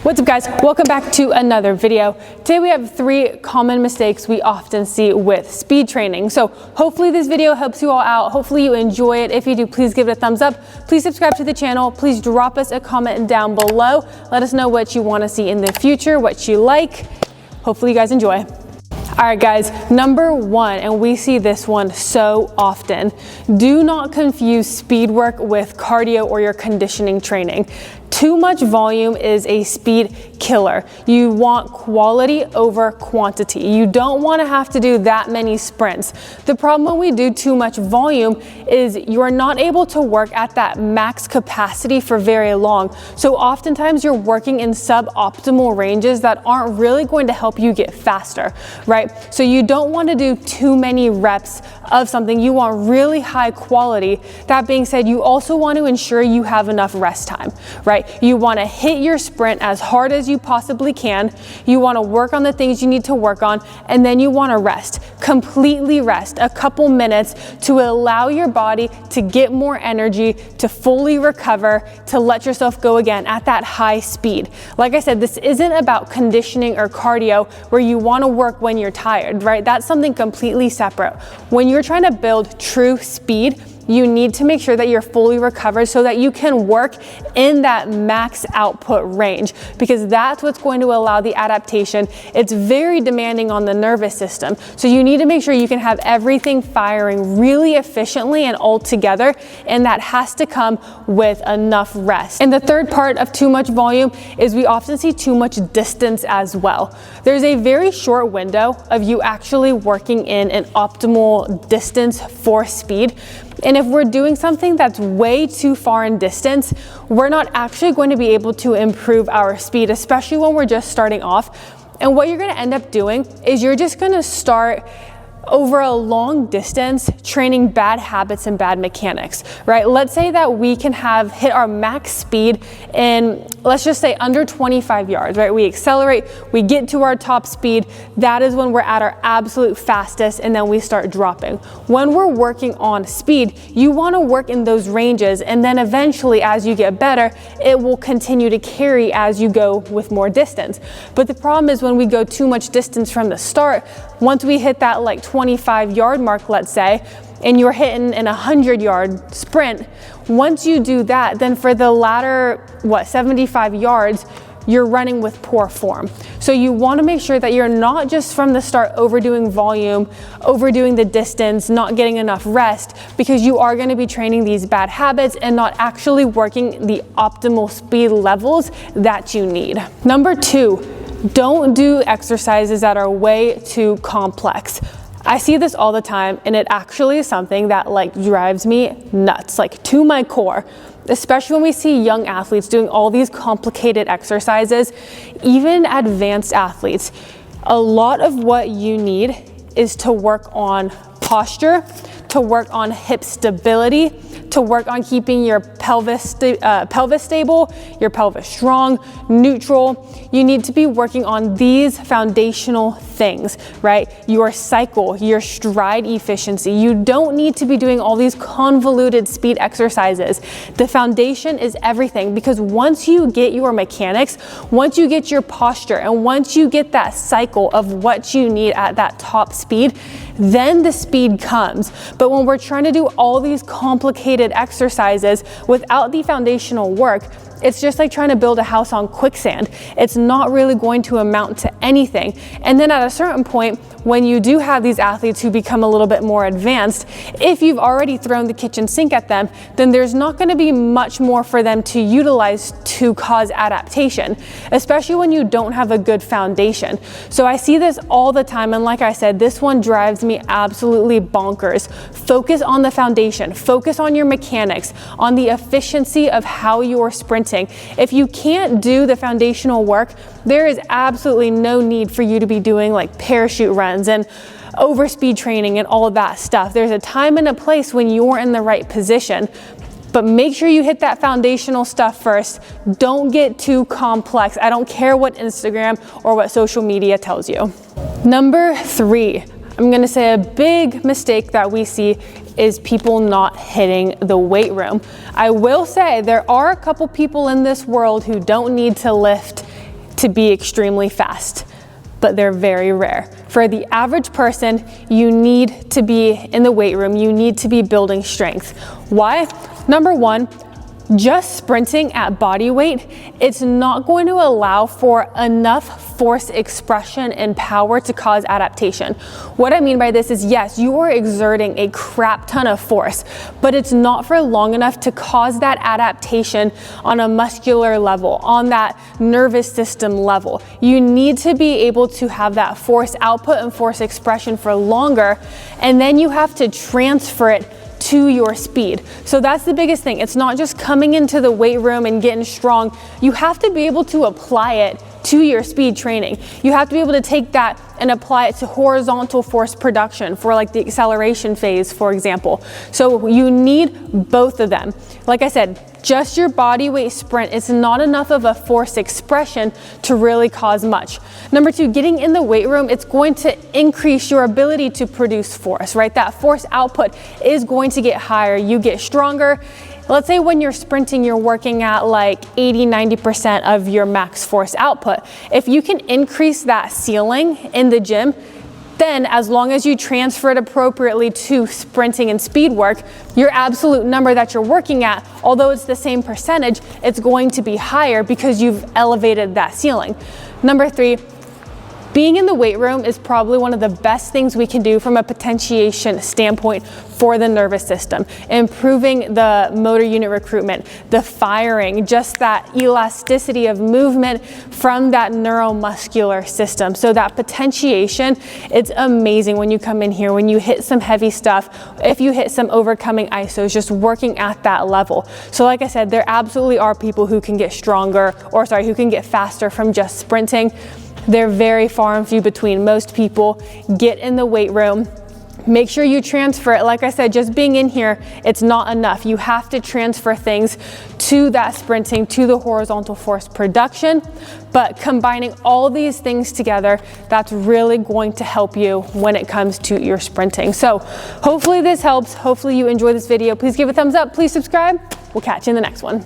What's up guys, welcome back to another video. Today we have 3 common mistakes we often see with speed training. So hopefully this video helps you all out. Hopefully you enjoy it. If you do, please give it a thumbs up. Please subscribe to the channel. Please drop us a comment down below. Let us know what you want to see in the future, what you like. Hopefully you guys enjoy. All right guys, number 1, and we see this one so often, do not confuse speed work with cardio or your conditioning training. Too much volume is a speed killer. You want quality over quantity. You don't want to have to do that many sprints. The problem when we do too much volume is you're not able to work at that max capacity for very long. So oftentimes you're working in suboptimal ranges that aren't really going to help you get faster, right? So you don't want to do too many reps of something. You want really high quality. That being said, you also want to ensure you have enough rest time, right? You want to hit your sprint as hard as you possibly can. You want to work on the things you need to work on, and then you want to rest, completely rest, a couple minutes to allow your body to get more energy, to fully recover, to let yourself go again at that high speed. Like I said, this isn't about conditioning or cardio where you want to work when you're tired, right? That's something completely separate. When you're trying to build true speed, you need to make sure that you're fully recovered so that you can work in that max output range, because that's what's going to allow the adaptation. It's very demanding on the nervous system. So you need to make sure you can have everything firing really efficiently and all together, and that has to come with enough rest. And the third part of too much volume is we often see too much distance as well. There's a very short window of you actually working in an optimal distance for speed. And if we're doing something that's way too far in distance, we're not actually going to be able to improve our speed, especially when we're just starting off. And what you're going to end up doing is you're just going to start over a long distance training bad habits and bad mechanics, right? Let's say that we can hit our max speed in, let's just say, under 25 yards, right? We accelerate, we get to our top speed. That is when we're at our absolute fastest, and then we start dropping. When we're working on speed, you want to work in those ranges, and then eventually as you get better, it will continue to carry as you go with more distance. But the problem is when we go too much distance from the start, once we hit that like 25-yard mark, let's say, and you're hitting an 100-yard sprint, once you do that, then for the latter, 75 yards, you're running with poor form. So you want to make sure that you're not just from the start overdoing volume, overdoing the distance, not getting enough rest, because you are going to be training these bad habits and not actually working the optimal speed levels that you need. Number 2, don't do exercises that are way too complex. I see this all the time, and it actually is something that drives me nuts, to my core, especially when we see young athletes doing all these complicated exercises, even advanced athletes. A lot of what you need is to work on posture, to work on hip stability, to work on keeping your pelvis stable, your pelvis strong, neutral. You need to be working on these foundational things, right? Your cycle, your stride efficiency. You don't need to be doing all these convoluted speed exercises. The foundation is everything, because once you get your mechanics, once you get your posture, and once you get that cycle of what you need at that top speed, then the speed comes. But when we're trying to do all these complicated exercises without the foundational work, it's just like trying to build a house on quicksand. It's not really going to amount to anything. And then at a certain point, when you do have these athletes who become a little bit more advanced, if you've already thrown the kitchen sink at them, then there's not going to be much more for them to utilize to cause adaptation, especially when you don't have a good foundation. So I see this all the time, and like I said, this one drives me absolutely bonkers. Focus on the foundation, focus on your mechanics, on the efficiency of how you're sprinting. If you can't do the foundational work, there is absolutely no need for you to be doing parachute runs and overspeed training and all of that stuff. There's a time and a place when you're in the right position, but make sure you hit that foundational stuff first. Don't get too complex. I don't care what Instagram or what social media tells you. Number 3, I'm gonna say a big mistake that we see is people not hitting the weight room. I will say there are a couple people in this world who don't need to lift to be extremely fast, but they're very rare. For the average person, you need to be in the weight room. You need to be building strength. Why? Number one, just sprinting at body weight, it's not going to allow for enough force expression and power to cause adaptation. What I mean by this is, yes, you are exerting a crap ton of force, but it's not for long enough to cause that adaptation on a muscular level, on that nervous system level. You need to be able to have that force output and force expression for longer, and then you have to transfer it to your speed. So that's the biggest thing. It's not just coming into the weight room and getting strong. You have to be able to apply it to your speed training. You have to be able to take that and apply it to horizontal force production for like the acceleration phase, for example. So you need both of them. Like I said, just your body weight sprint is not enough of a force expression to really cause much. Number two, getting in the weight room, it's going to increase your ability to produce force, right? That force output is going to get higher. You get stronger. Let's say when you're sprinting, you're working at like 80–90% of your max force output. If you can increase that ceiling in the gym, then as long as you transfer it appropriately to sprinting and speed work, your absolute number that you're working at, although it's the same percentage, it's going to be higher because you've elevated that ceiling. Number three, being in the weight room is probably one of the best things we can do from a potentiation standpoint for the nervous system, improving the motor unit recruitment, the firing, just that elasticity of movement from that neuromuscular system. So that potentiation, it's amazing when you come in here, when you hit some heavy stuff, if you hit some overcoming isos, just working at that level. So like I said, there absolutely are people who can get stronger, or sorry, who can get faster from just sprinting. They're very far and few between. Most people get in the weight room. Make sure you transfer it. Like I said, just being in here, it's not enough. You have to transfer things to that sprinting, to the horizontal force production. But combining all these things together, that's really going to help you when it comes to your sprinting. So hopefully this helps. Hopefully you enjoy this video. Please give it a thumbs up. Please subscribe. We'll catch you in the next one.